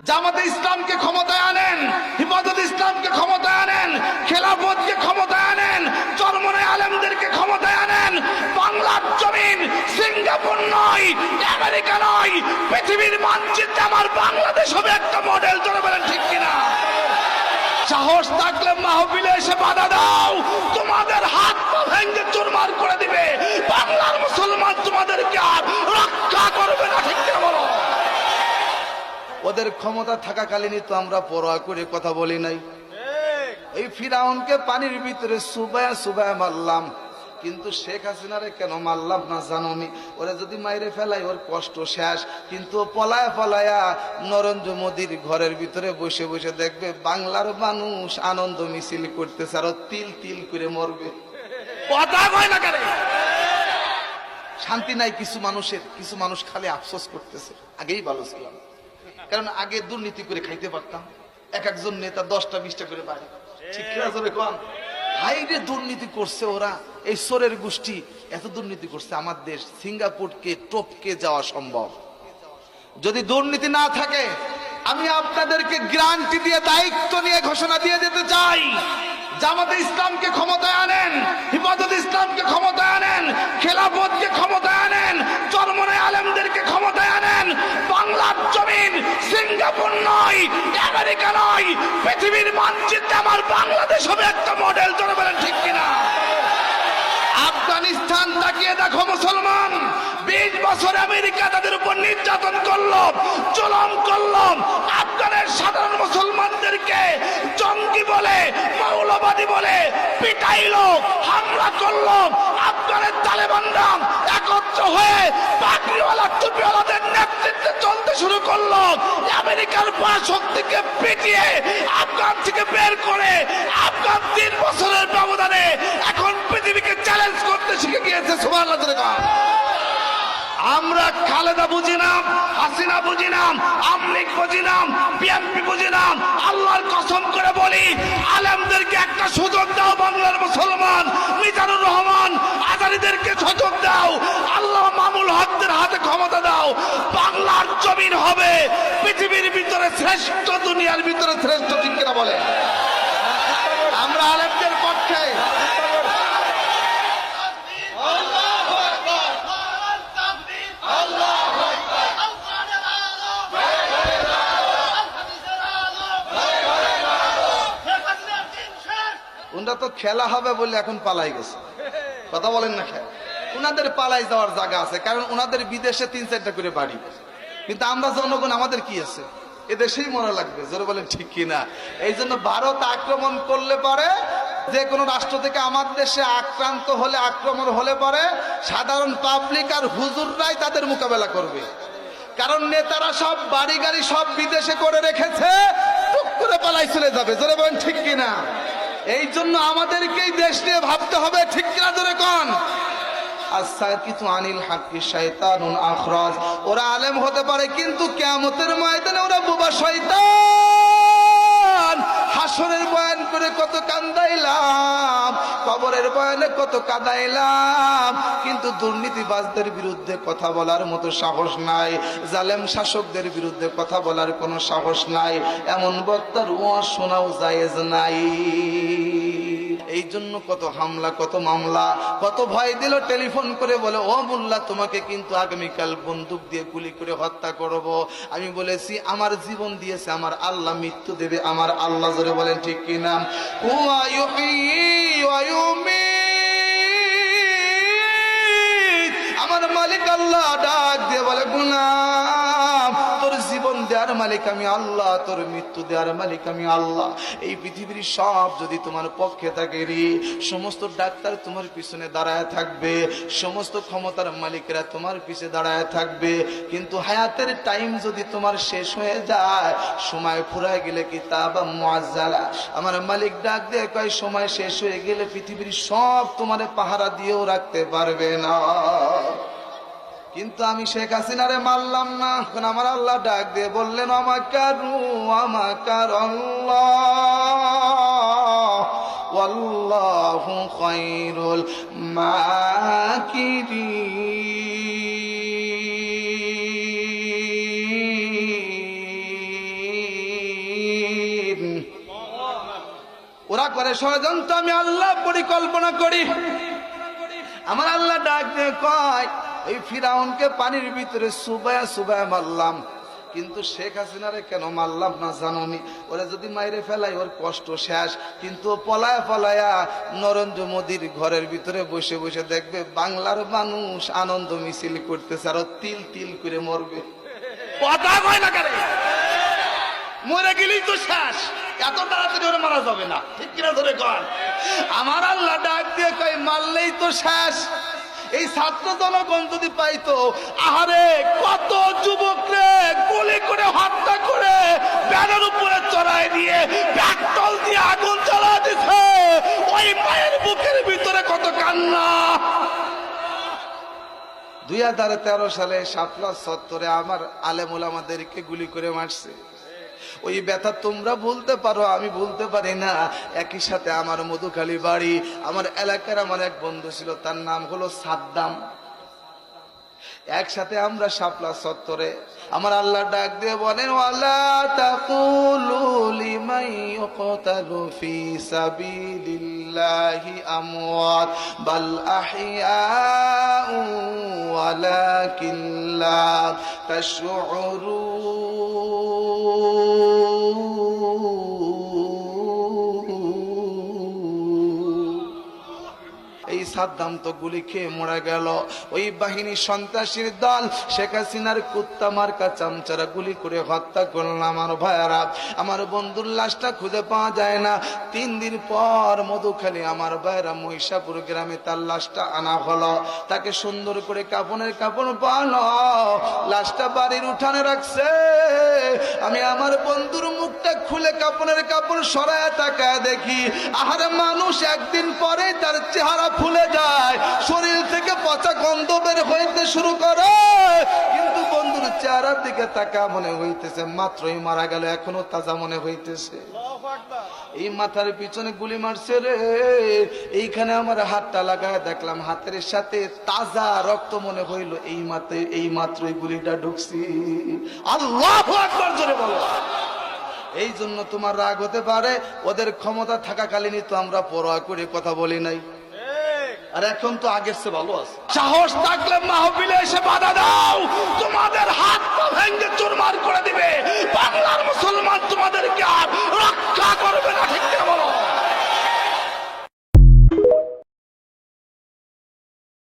জামাতে ইসলামকে ক্ষমতায় আনেন, হিফাজত ইসলামকে ক্ষমতায় আনেন, খেলাফতকে ক্ষমতায় আনেন, চরমনে আলেমদেরকে ক্ষমতায় আনেন। বাংলার জমিন সিঙ্গাপুর নয়, আমেরিকা নয়, পৃথিবীর মানচিত্রে আমার বাংলাদেশ হবে একটা মডেল। জোরে বলেন ঠিক কিনা? সাহস থাকলে মাহফিলে এসে বাধা দাও, তোমাদের হাত পা ভেঙে চুরমার করে দিবে। বাংলার মুসলমান তোমাদেরকে আর রক্ষা করবে না, ঠিক কিনা বলো? ওদের ক্ষমতা থাকাকালীনই তো আমরা পরোয়া করে কথা বলি নাই। এই ফিরাউনকে পানির ভিতরে সুবায়া সুবায়া মারলাম, কিন্তু শেখ হাসিনারে কেন মারলাম না জানোনি? ওরা যদি মাইরে ফেলাই ওর কষ্ট শেষ, কিন্তু পলায়া পলায়া নরেন্দ্র মোদীর ঘরের ভিতরে বসে বসে দেখবে বাংলার মানুষ আনন্দ মিছিল করতেছে, আর তিল তিল করে মরবে। কথা কয় না কেন? শান্তি নাই কিছু মানুষের, কিছু মানুষ খালি আফসোস করতেছে। আগেই ভালো ছিলাম, কারণ আগে দুর্নীতি করে খাইতে পারতাম। এক একজন নেতা 10টা 20টা করে বাড়ি, ঠিক কম হাইরে দুর্নীতি করছে ওরা। এই সোরের গোষ্ঠী এত দুর্নীতি করছে, আমার দেশ সিঙ্গাপুরকে টপকে যাওয়া সম্ভব। যদি দুর্নীতি না থাকে, আমি আপনাদেরকে গ্যারান্টি দিয়ে দায়িত্ব নিয়ে ঘোষণা দিয়ে দিতে চাই, জামাতে ইসলামকে ক্ষমতায় আনেন, হিফাজত ইসলামকে ক্ষমতায় আনেন, খেলাফতকে ক্ষমতায় আনেন, চরমনে আলেমদেরকে ক্ষমতায় আনেন। বাংলার জমিন সিঙ্গাপুর নয়, আমেরিকা নয়, পৃথিবীর মানচিত্রে আমার বাংলাদেশ হবে একটা মডেল। জোরে বলেন ঠিক কিনা? আফগানিস্তান তাকিয়ে দেখো মুসলমান, 20 বছর আমেরিকা তাদের উপর নির্যাতন করলো, জুলুম করলো। আফগানের সাধারণ মুসলমানদেরকে জঙ্গি বলে, মৌলবাদী বলে পিটাইলো, হামলা করলো। আফগানের তালেবানরা একত্র হয়ে পাগড়িওয়ালা টুপিওয়ালাদের নেতৃত্বে চলতে শুরু করলো। আমেরিকার পরাশক্তিকে পিটিয়ে আফগান থেকে বের করে আফগান 3 বছরের ব্যবধানে এখন পৃথিবীকে চ্যালেঞ্জ করতে শিখে গিয়েছে। সুবহানাল্লাহ। আমরা খালেদা বুঝি না, হাসিনা বুঝি না, আওয়ামী লীগ বুঝি না, বিএনপি বুঝি না। আল্লাহর কসম করে বলি, আলেমদেরকে একটা সুযোগ দাও। বাংলার মুসলমান মিজানুর রহমান আজারিদেরকে সুযোগ দাও। আল্লাহ মামুল হকদের হাতে ক্ষমতা দাও। বাংলার জমিন হবে পৃথিবীর ভিতরে শ্রেষ্ঠ, দুনিয়ার ভিতরে শ্রেষ্ঠ। ঠিক কিনা বলে? আমরা আলেমদের পক্ষে। ওনারা তো খেলা হবে বলে এখন পালাই গেছে, কথা বলেন না? খেলা ওনাদের পালাই যাওয়ার জায়গা আছে, কারণ ওনাদের বিদেশে 3-4টা করে বাড়ি। কিন্তু আমরা জনগণ, আমাদের কি আছে? এদেশেই মনে লাগবে। জোরে বলেন ঠিক কিনা? এই জন্য ভারত আক্রমণ করলে পারে, যে কোনো রাষ্ট্র থেকে আমার দেশে আক্রান্ত হলে, আক্রমণ হলে পারে সাধারণ পাবলিক আর হুজুররাই তাদের মোকাবেলা করবে। কারণ নেতারা সব বাড়ি গাড়ি সব বিদেশে করে রেখেছে, টুক করে পালাই চলে যাবে। জোরে বলেন ঠিক কিনা? এই জন্য আমাদেরকেই দেশ নিয়ে ভাবতে হবে। ঠিক কিনা? জোরে কোন? আস-সাকিতু আনিল হাক্কি শায়তানুন আখরাজ। ওরা আলেম হতে পারে, কিন্তু কিয়ামতের ময়দানে ওরা বোবা শয়তান। হাসরের বয়ান করে কত কান্দাইলাম, কবরের বয়ানে কত কাঁদাইলাম, কিন্তু দুর্নীতিবাজদের বিরুদ্ধে কথা বলার মতো সাহস নাই, জালেম শাসকদের বিরুদ্ধে কথা বলার কোনো সাহস নাই। এমন বক্তার ওয়াজ শোনাও জায়েজ নাই। এই জন্য কত হামলা, কত মামলা, কত ভয় দিল। টেলিফোন করে বলে, ও মোল্লা, তোমাকে কিন্তু আগামীকাল বন্দুক দিয়ে গুলি করে হত্যা করব। আমি বলেছি, আমার জীবন দিয়েছে আমার আল্লাহ, মৃত্যু দেবে আমার আল্লাহ। জোরে বলেন ঠিক কিনা? হুয়া ইউহয়ী ওয়া ইউমীত। আমার মালিক আল্লাহ ডাক দিয়ে বলে, গোলাম, তোর জীবন দেওয়ার মালিক আমি আল্লাহ, তোর মৃত্যু দেওয়ার মালিক আমি আল্লাহ। এই পৃথিবীর সব যদি তোমার পক্ষে থাকে রে, সমস্ত ডাক্তার তোমার পিছনে দাঁড়ায় থাকবে, সমস্ত ক্ষমতার মালিকরা তোমার পিছে দাঁড়ায় থাকবে, কিন্তু হায়াতের টাইম যদি তোমার শেষ হয়ে যায়, সময় ফুরায় গেলে কিতাব মুআজ্জালা, আমার মালিক ডাক দিয়ে কয়, সময় শেষ হয়ে গেলে পৃথিবীর সব তোমারে পাহারা দিয়েও রাখতে পারবে না। কিন্তু আমি শেখ হাসিনারে মারলাম না। এখন আমার আল্লাহ ডাক দিয়ে বললেন, আমাকারু আমাকারাল্লাহ ওয়াল্লাহু খায়রুল মাকিরিন। ওরা করে ষড়যন্ত্র, আমি আল্লাহ পরিকল্পনা করি। আমার আল্লাহ ডাক দিয়ে কয়, এই ফিরাউনকে পানির ভিতরে সুবায়া সুবায়া মারলাম, কিন্তু শেখ হাসিনারে কেন মারলাম না জানোনি? ওরা যদি মাইরে ফেলাই ওর কষ্ট শেষ, কিন্তু পলায়া পলায়া নরেন্দ্র মোদীর ঘরের ভিতরে বসে বসে দেখবে বাংলার মানুষ আনন্দ মিছিল করতেছে, আর তিল তিল করে মরবে। কথা কয় না কেন? মরে গেলেই তো শেষ, এত তাড়াতাড়ি ওরা মারা যাবে না, ঠিক কিনা ধরে কন? আমার আল্লাহ ডাক দিয়ে কয়, মারলেই তো শেষ। এই ছাত্র জনগণ যদি পাইতো, আহারে কত যুবকরে গুলি করে হত্যা করে ব্যানার উপরে চড়াই দিয়ে পেট্রোল দিয়ে আগুন জ্বালা দিছে, ওই মায়ের বুকের ভিতরে কত কান্না। 2013 সালে শাপলা চত্বরে আমার আলেম ওলামাদেরকে গুলি করে মারছে। ওই ব্যথা তোমরা বলতে পারো, আমি বলতে পারি না। একই সাথে আমার মধুখালী বাড়ি, আমার এলাকার আমার এক বন্ধু ছিল, তার নাম হলো সাদ্দাম। একসাথে আমরা শাপলা চত্বরে, আমার আল্লাহ ডাক দিয়ে বলেন, ওয়ালা তাকুলু লিমান ইউকতালু ফি সাবিলিল্লাহি আমওয়াত বাল আহইয়াউ ওয়ালাকিন লা তাশউরুন। এই সাদ্দাম তো গুলি খেয়ে মরে গেল। ওই বাহিনী সন্ত্রাসীর দল শেখ হাসিনার কুত্তা মার্কা চামচারা গুলি করে হত্যা করল আমার ভাইয়ারা। আমার বন্ধুর লাশটা খুঁজে পাওয়া যায় না। 3 দিন পর মধুখালী আমার ভাইয়ারা মহিষাপুর গ্রামে তার লাশটা আনা হলো। তাকে সুন্দর করে কাফনের কাপড় পালো, লাশটা বাড়ির উঠানে রাখছে। আমি আমার বন্ধুর মুখটা খুলে কাপনের কাপড় সরায় তাকায় দেখি, আহারে মানুষ একদিন পরে তার চেহারা ফুলে যায়, শরীর থেকে পচা গন্ধ বের হইতে শুরু করে, কিন্তু বন্ধুর চেহারার দিকে তাকা মনে হইতেছে মাত্রই মারা গেল, এখনো তাজা মনে হইতেছে। এই মাথার পিছনে গুলি মারছে রে। এইখানে আমার হাতটা লাগায় দেখলাম হাতের সাথে তাজা রক্ত মনে হইল, এই মাত্রই গুলিটা ঢুকছি। আল্লাহু আকবার জোরে বলো। এই জন্য তোমার রাগ হতে পারে, ওদের ক্ষমতা থাকাকালীনই তো আমরা পরোয়া করে কথা বলি নাই, আর এখন তো আগের চেয়ে ভালো আছে। সাহস থাকলে